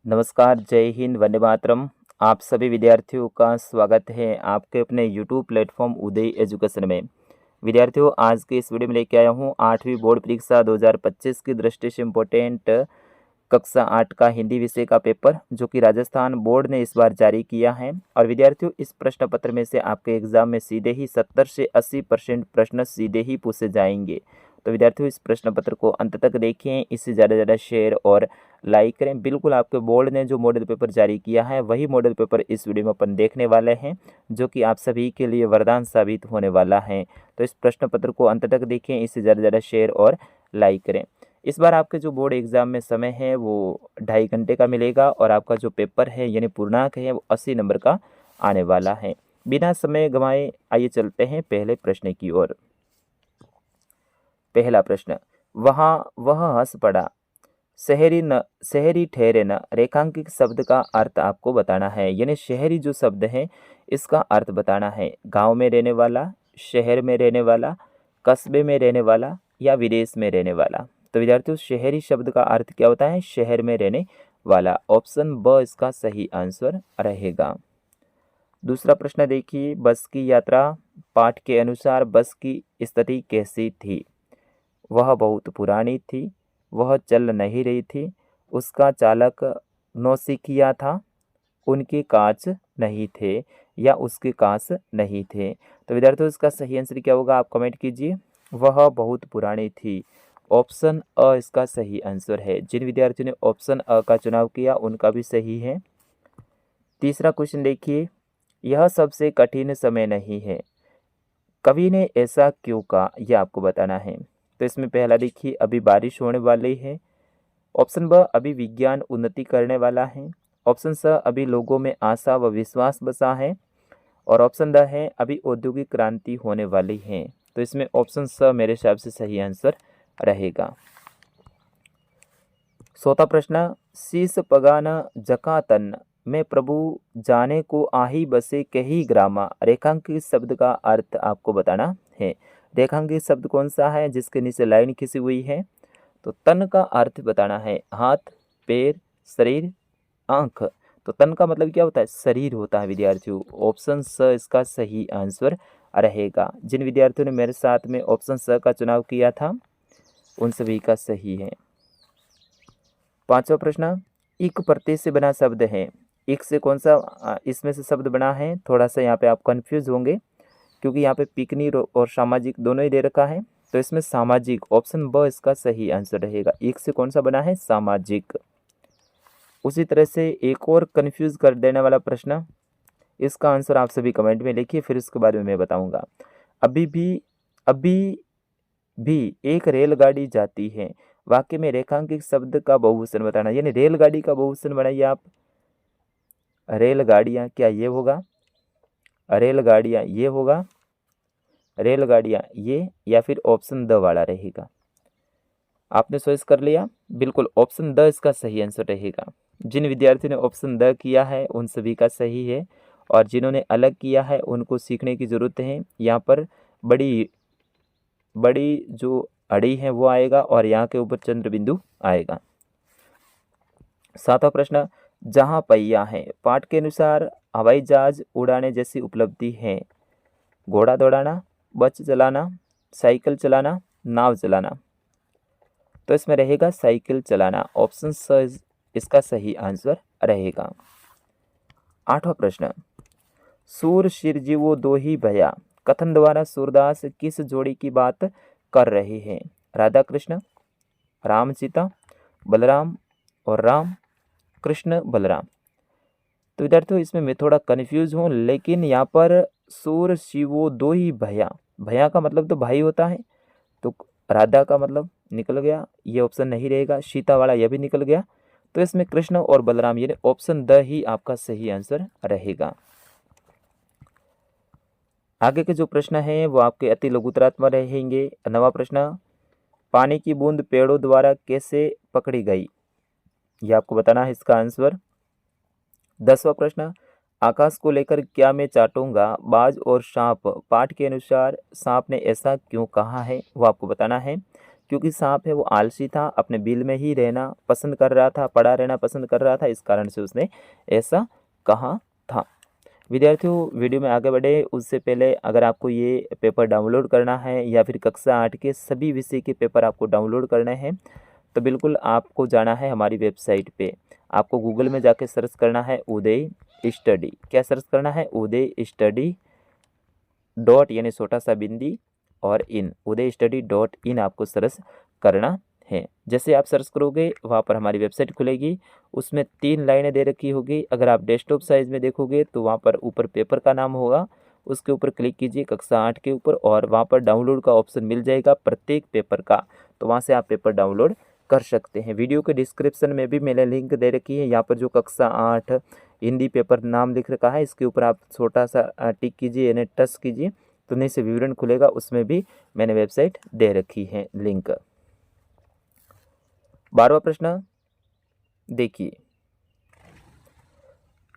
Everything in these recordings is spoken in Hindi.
नमस्कार, जय हिंद, वंदे मातरम। आप सभी विद्यार्थियों का स्वागत है आपके अपने यूट्यूब प्लेटफॉर्म उदय एजुकेशन में। विद्यार्थियों, आज के इस वीडियो में लेके आया हूँ 8वीं बोर्ड परीक्षा 2025 की दृष्टि से इम्पोर्टेंट कक्षा 8 का हिंदी विषय का पेपर, जो कि राजस्थान बोर्ड ने इस बार जारी किया है। और विद्यार्थियों, इस प्रश्न पत्र में से आपके एग्जाम में सीधे ही 70 से 80% प्रश्न सीधे ही पूछे जाएंगे। तो विद्यार्थियों, इस प्रश्न पत्र को अंत तक देखें, इससे ज़्यादा से ज़्यादा शेयर और लाइक करें। बिल्कुल आपके बोर्ड ने जो मॉडल पेपर जारी किया है वही मॉडल पेपर इस वीडियो में अपन देखने वाले हैं, जो कि आप सभी के लिए वरदान साबित होने वाला है। तो इस प्रश्न पत्र को अंत तक देखें, इससे ज़्यादा से ज़्यादा शेयर और लाइक करें। इस बार आपके जो बोर्ड एग्जाम में समय है वो 2.5 घंटे का मिलेगा और आपका जो पेपर है यानी पूर्णांक है वो 80 नंबर का आने वाला है। बिना समय गंवाए आइए चलते हैं पहले प्रश्न की ओर। पहला प्रश्न, वह हंस पड़ा, शहरी ठहरे न, रेखांकित शब्द का अर्थ आपको बताना है। यानी शहरी जो शब्द है इसका अर्थ बताना है। गांव में रहने वाला, शहर में रहने वाला, कस्बे में रहने वाला या विदेश में रहने वाला। तो विद्यार्थियों, शहरी शब्द का अर्थ क्या होता है? शहर में रहने वाला। ऑप्शन ब इसका सही आंसर रहेगा। दूसरा प्रश्न देखिए, बस की यात्रा, पाठ के अनुसार बस की स्थिति कैसी थी? वह बहुत पुरानी थी, वह चल नहीं रही थी, उसका चालक नौसिखिया था, उनके कांच नहीं थे या उसके कांच नहीं थे। तो विद्यार्थियों, इसका सही आंसर क्या होगा? आप कमेंट कीजिए। वह बहुत पुरानी थी। ऑप्शन अ इसका सही आंसर है। जिन विद्यार्थियों ने ऑप्शन अ का चुनाव किया उनका भी सही है। तीसरा क्वेश्चन देखिए, यह सबसे कठिन समय नहीं है, कवि ने ऐसा क्यों कहा, यह आपको बताना है। तो इसमें पहला देखिए, अभी बारिश होने वाली है। ऑप्शन ब, अभी विज्ञान उन्नति करने वाला है। ऑप्शन स, अभी लोगों में आशा व विश्वास बसा है। और ऑप्शन द है, अभी औद्योगिक क्रांति होने वाली है। तो इसमें ऑप्शन स मेरे हिसाब से सही आंसर रहेगा। चौथा प्रश्न, शीस पगाना जकातन में प्रभु जाने को आही बसे कही ग्रामा, रेखांकित शब्द का अर्थ आपको बताना है। रेखांकित शब्द कौन सा है जिसके नीचे लाइन खिंची हुई है? तो तन का अर्थ बताना है। हाथ, पैर, शरीर, आंख। तो तन का मतलब क्या होता है? शरीर होता है विद्यार्थियों। ऑप्शन स इसका सही आंसर रहेगा। जिन विद्यार्थियों ने मेरे साथ में ऑप्शन स का चुनाव किया था उन सभी का सही है। पांचवा प्रश्न, इक प्रत्यय से बना शब्द है। इक से कौन सा इसमें से शब्द बना है? थोड़ा सा यहाँ पे आप कंफ्यूज होंगे क्योंकि यहाँ पे पिकनिक और सामाजिक दोनों ही दे रखा है। तो इसमें सामाजिक, ऑप्शन ब इसका सही आंसर रहेगा। एक से कौन सा बना है? सामाजिक। उसी तरह से एक और कंफ्यूज कर देने वाला प्रश्न, इसका आंसर आप सभी कमेंट में लिखिए, फिर उसके बारे में मैं बताऊंगा। अभी भी एक रेलगाड़ी जाती है, वाक्य में रेखांकित शब्द का बहुवचन बताना। यानी रेलगाड़ी का बहुवचन बनाइए आप। रेलगाड़ियाँ, क्या ये होगा? रेलगाड़ियाँ ये होगा, रेलगाड़ियाँ ये, या फिर ऑप्शन द वाला रहेगा? आपने चॉइस कर लिया। बिल्कुल ऑप्शन द इसका सही आंसर रहेगा। जिन विद्यार्थियों ने ऑप्शन द किया है उन सभी का सही है, और जिन्होंने अलग किया है उनको सीखने की ज़रूरत है। यहाँ पर बड़ी बड़ी जो अड़ी है वो आएगा और यहाँ के ऊपर चंद्र बिंदु आएगा। सातवां प्रश्न, जहाँ पहिया है, पाठ के अनुसार हवाई जहाज उड़ाने जैसी उपलब्धि है। घोड़ा दौड़ाना, बस चलाना, साइकिल चलाना, नाव चलाना। तो इसमें रहेगा साइकिल चलाना। ऑप्शन स इसका सही आंसर रहेगा। आठवां प्रश्न, सूर शिरजीवो दो ही भया, कथन द्वारा सूरदास किस जोड़ी की बात कर रहे हैं? राधा कृष्ण, राम सीता, बलराम और राम कृष्ण बलराम। तो विद्यार्थियों, इसमें मैं थोड़ा कन्फ्यूज हूँ, लेकिन यहाँ पर सूर शिवो दो ही भया, भया का मतलब तो भाई होता है, तो राधा का मतलब निकल गया, ये ऑप्शन नहीं रहेगा। सीता वाला यह भी निकल गया। तो इसमें कृष्ण और बलराम, यानी ऑप्शन द ही आपका सही आंसर रहेगा। आगे के जो प्रश्न है वो आपके अति लघुतरात्मक रहेंगे। नवा प्रश्न, पानी की बूंद पेड़ों द्वारा कैसे पकड़ी गई? ये आपको बताना है इसका आंसर। 10वां प्रश्न, आकाश को लेकर क्या मैं चाटूंगा बाज और सांप, पाठ के अनुसार सांप ने ऐसा क्यों कहा है? वो आपको बताना है। क्योंकि सांप है वो आलसी था, अपने बिल में ही रहना पसंद कर रहा था, पड़ा रहना पसंद कर रहा था, इस कारण से उसने ऐसा कहा था। विद्यार्थियों, वीडियो में आगे बढ़े उससे पहले अगर आपको ये पेपर डाउनलोड करना है या फिर कक्षा 8 के सभी विषय के पेपर आपको डाउनलोड करने हैं तो बिल्कुल आपको जाना है हमारी वेबसाइट पे। आपको गूगल में जाके सर्च करना है उदय स्टडी। क्या सर्च करना है? उदय स्टडी डॉट यानी छोटा सा बिंदी और इन, उदय स्टडी डॉट इन आपको सर्च करना है। जैसे आप सर्च करोगे वहाँ पर हमारी वेबसाइट खुलेगी, उसमें 3 लाइनें दे रखी होगी। अगर आप डेस्कटॉप साइज़ में देखोगे तो वहाँ पर ऊपर पेपर का नाम होगा, उसके ऊपर क्लिक कीजिए कक्षा 8 के ऊपर और वहाँ पर डाउनलोड का ऑप्शन मिल जाएगा प्रत्येक पेपर का, तो वहाँ से आप पेपर डाउनलोड कर सकते हैं। वीडियो के डिस्क्रिप्शन में भी मैंने लिंक दे रखी है, यहाँ पर जो कक्षा 8 हिंदी पेपर नाम लिख रखा है इसके ऊपर आप छोटा सा टिक कीजिए यानी टच कीजिए तो नीचे विवरण खुलेगा, उसमें भी मैंने वेबसाइट दे रखी है लिंक। 12वां प्रश्न देखिए,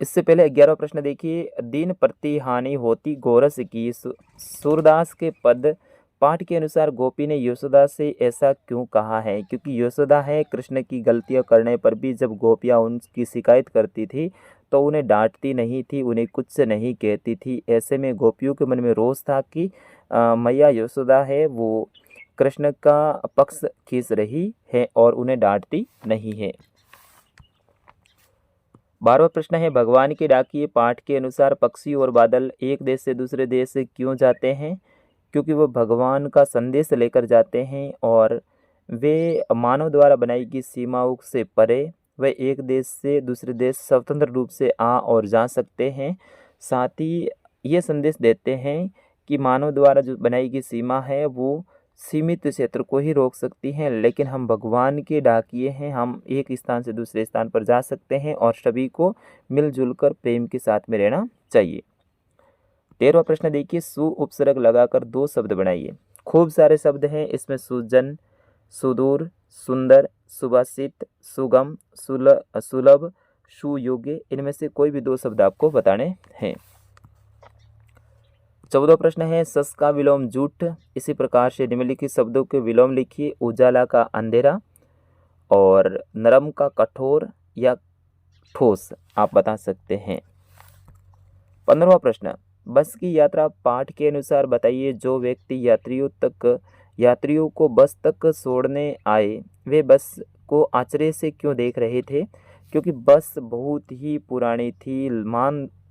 इससे पहले 11वां प्रश्न देखिए। दिन प्रति हानि होती गोरस की सूरदास के पद पाठ के अनुसार गोपी ने यशोदा से ऐसा क्यों कहा है? क्योंकि यशोदा है कृष्ण की गलतियां करने पर भी जब गोपियां उनकी शिकायत करती थी तो उन्हें डांटती नहीं थी, उन्हें कुछ नहीं कहती थी। ऐसे में गोपियों के मन में रोष था कि मैया यशोदा है वो कृष्ण का पक्ष खींच रही है और उन्हें डांटती नहीं है। 12वां प्रश्न है, भगवान के डाकिए पाठ के अनुसार पक्षी और बादल एक देश से दूसरे देश से क्यों जाते हैं? क्योंकि वो भगवान का संदेश लेकर जाते हैं और वे मानव द्वारा बनाई गई सीमाओं से परे वे एक देश से दूसरे देश स्वतंत्र रूप से आ और जा सकते हैं। साथ ही ये संदेश देते हैं कि मानव द्वारा जो बनाई गई सीमा है वो सीमित क्षेत्र को ही रोक सकती हैं, लेकिन हम भगवान के डाकिए हैं, हम एक स्थान से दूसरे स्थान पर जा सकते हैं और सभी को मिलजुल कर प्रेम के साथ में रहना चाहिए। 13वां प्रश्न देखिए, सु उपसर्ग लगाकर 2 शब्द बनाइए। खूब सारे शब्द हैं इसमें, सुजन, सुदूर, सुंदर, सुभाषित, सुगम, सुलभ, सुयोग्य, इनमें से कोई भी 2 शब्द आपको बताने हैं। 14वां प्रश्न है, सस का विलोम जूठ, इसी प्रकार से निम्नलिखित शब्दों के विलोम लिखिए। उजाला का अंधेरा और नरम का कठोर या ठोस आप बता सकते हैं। 15वां प्रश्न, बस की यात्रा पाठ के अनुसार बताइए। जो व्यक्ति यात्रियों को बस तक छोड़ने आए वे बस को आश्चर्य से क्यों देख रहे थे? क्योंकि बस बहुत ही पुरानी थी,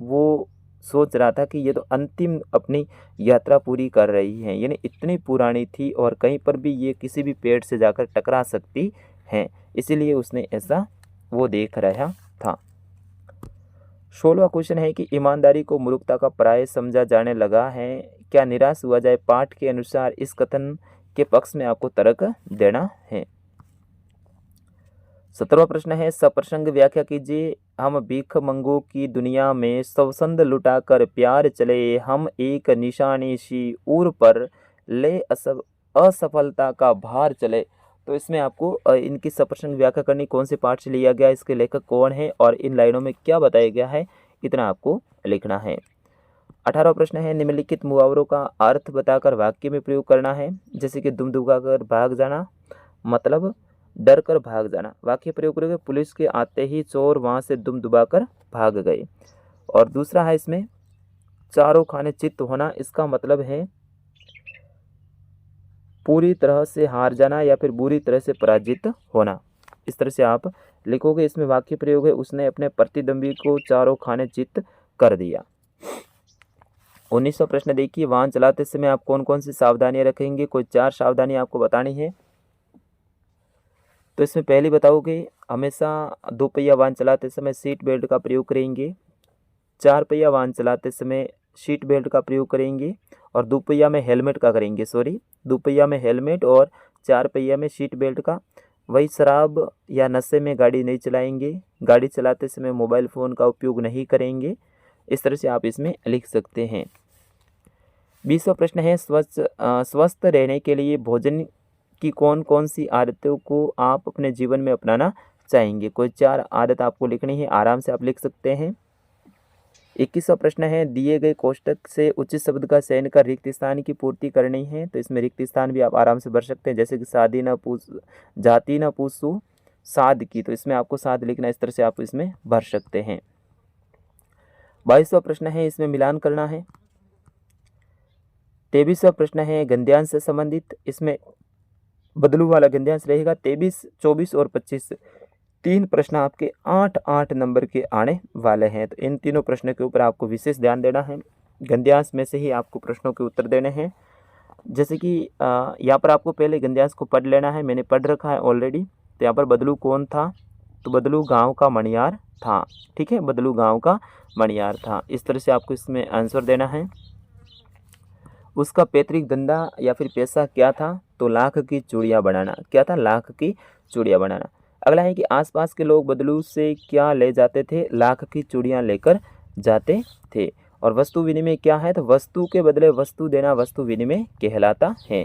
वो सोच रहा था कि ये तो अंतिम अपनी यात्रा पूरी कर रही है, यानी इतनी पुरानी थी और कहीं पर भी ये किसी भी पेड़ से जाकर टकरा सकती हैं, इसीलिए उसने ऐसा वो देख रहा था। 16वां क्वेश्चन है कि ईमानदारी को मूर्खता का पर्याय समझा जाने लगा है, क्या निराश हुआ जाए? पाठ के अनुसार इस कथन के पक्ष में आपको तर्क देना है। 17वां प्रश्न है, सप्रसंग व्याख्या कीजिए। हम भीख मंगों की दुनिया में स्वसंद लुटाकर प्यार चले, हम एक निशानी सी ऊर पर ले असफलता का भार चले। तो इसमें आपको इनकी सप्रसंग व्याख्या करनी, कौन से पाठ से लिया गया, इसके लेखक कौन है और इन लाइनों में क्या बताया गया है, इतना आपको लिखना है। 18वां प्रश्न है, निम्नलिखित मुहावरों का अर्थ बताकर वाक्य में प्रयोग करना है। जैसे कि दुम दुगाकर भाग जाना, मतलब डर कर भाग जाना। वाक्य प्रयोग करोगे, पुलिस के आते ही चोर वहां से दुम दुबाकर भाग गए। और दूसरा है इसमें चारों खाने चित्त होना, इसका मतलब है पूरी तरह से हार जाना या फिर बुरी तरह से पराजित होना। इस तरह से आप लिखोगे। इसमें वाक्य प्रयोग है, उसने अपने प्रतिद्वंदी को चारों खाने चित्त कर दिया। 19वां प्रश्न देखिए, वाहन चलाते समय आप कौन कौन सी सावधानियां रखेंगे? कोई 4 सावधानी आपको बतानी है। तो इसमें पहली बताओगे, हमेशा 2 पहिया वाहन चलाते समय सीट बेल्ट का प्रयोग करेंगे। 4 पहिया वाहन चलाते समय सीट बेल्ट का प्रयोग करेंगे और 2 पहिया में हेलमेट का करेंगे। 2 पहिया में हेलमेट और 4 पहिया में सीट बेल्ट का। वही शराब या नशे में गाड़ी नहीं चलाएंगे। गाड़ी चलाते समय मोबाइल फ़ोन का उपयोग नहीं करेंगे। इस तरह से आप इसमें लिख सकते हैं। 20वां प्रश्न है, स्वस्थ रहने के लिए भोजन की कौन कौन सी आदतों को आप अपने जीवन में अपनाना चाहेंगे? कोई 4 आदत आपको लिखनी है, आराम से आप लिख सकते हैं। 21वां प्रश्न है, दिए गए कोष्टक से उचित शब्द का चयन कर रिक्त स्थान की पूर्ति करनी है। तो इसमें रिक्त स्थान भी आप आराम से भर सकते हैं, जैसे कि शादी न पूछ जाति न पूछू साध की, तो इसमें आपको साध लिखना, इस तरह से आप इसमें भर सकते हैं। 22वां प्रश्न है, इसमें मिलान करना है। 23वां प्रश्न है, गद्यांश से संबंधित, इसमें बदलू वाला गद्यांश रहेगा। 23, 24 और 25 तीन प्रश्न आपके 8-8 नंबर के आने वाले हैं। तो इन तीनों प्रश्नों के ऊपर आपको विशेष ध्यान देना है। गद्यांश में से ही आपको प्रश्नों के उत्तर देने हैं। जैसे कि यहाँ पर आपको पहले गद्यांश को पढ़ लेना है, मैंने पढ़ रखा है ऑलरेडी। तो यहाँ पर बदलू कौन था, तो बदलू गांव का मणियार था। ठीक है, बदलू गांव का मणियार था। इस तरह से आपको इसमें आंसर देना है। उसका पैतृक धंधा या फिर पैसा क्या था, तो लाख की चूड़ियाँ बनाना। क्या था, लाख की चूड़ियाँ बनाना। अगला है कि आसपास के लोग बदलू से क्या ले जाते थे, लाख की चूड़ियाँ लेकर जाते थे। और वस्तु विनिमय क्या है, तो वस्तु के बदले वस्तु देना वस्तु विनिमय कहलाता है।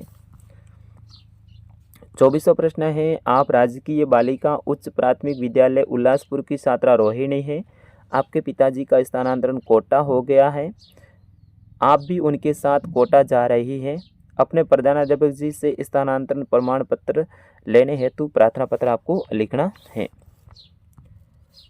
24वां प्रश्न है, आप राजकीय बालिका उच्च प्राथमिक विद्यालय उल्लासपुर की छात्रा रोहिणी है। आपके पिताजी का स्थानांतरण कोटा हो गया है, आप भी उनके साथ कोटा जा रही है। अपने प्रधानाध्यापक जी से स्थानांतरण प्रमाण पत्र लेने हेतु प्रार्थना पत्र आपको लिखना है।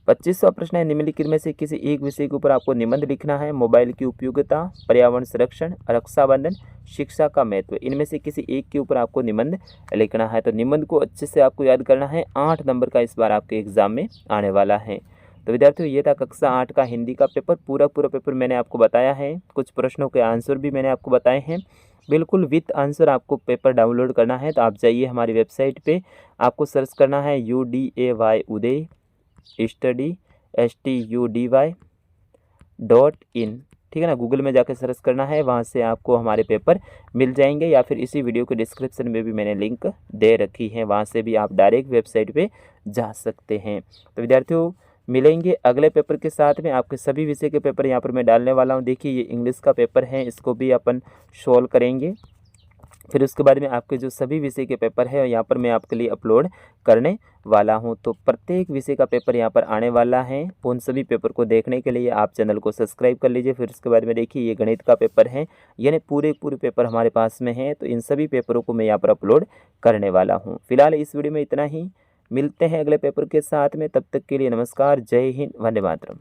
25वां प्रश्न है, निम्नलिखित में से किसी एक विषय के ऊपर आपको निबंध लिखना है। मोबाइल की उपयोगिता, पर्यावरण संरक्षण, रक्षाबंधन, शिक्षा का महत्व, इनमें से किसी एक के ऊपर आपको निबंध लिखना है। तो निबंध को अच्छे से आपको याद करना है, 8 नंबर का इस बार आपके एग्जाम में आने वाला है। तो विद्यार्थियों, ये था कक्षा 8 का हिंदी का पेपर। पूरा पेपर मैंने आपको बताया है, कुछ प्रश्नों के आंसर भी मैंने आपको बताए हैं। बिल्कुल विथ आंसर आपको पेपर डाउनलोड करना है। तो आप जाइए हमारी वेबसाइट पे, आपको सर्च करना है UDAY उदय स्टडी STUDY.in। ठीक है ना, गूगल में जाकर सर्च करना है, वहाँ से आपको हमारे पेपर मिल जाएंगे, या फिर इसी वीडियो के डिस्क्रिप्शन में भी मैंने लिंक दे रखी है, वहाँ से भी आप डायरेक्ट वेबसाइट पे जा सकते हैं। तो विद्यार्थियों, मिलेंगे अगले पेपर के साथ में। आपके सभी विषय के पेपर यहाँ पर मैं डालने वाला हूँ। देखिए, ये इंग्लिश का पेपर है, इसको भी अपन सॉल्व करेंगे। फिर उसके बाद में आपके जो सभी विषय के पेपर है यहाँ पर मैं आपके लिए अपलोड करने वाला हूँ। तो प्रत्येक विषय का पेपर यहाँ पर आने वाला है। उन सभी पेपर को देखने के लिए आप चैनल को सब्सक्राइब कर लीजिए। फिर उसके बाद में देखिए, ये गणित का पेपर है, यानी पूरे पेपर हमारे पास में है। तो इन सभी पेपरों को मैं यहाँ पर अपलोड करने वाला हूँ। फिलहाल इस वीडियो में इतना ही, मिलते हैं अगले पेपर के साथ में। तब तक के लिए नमस्कार, जय हिंद, वंदे मातरम।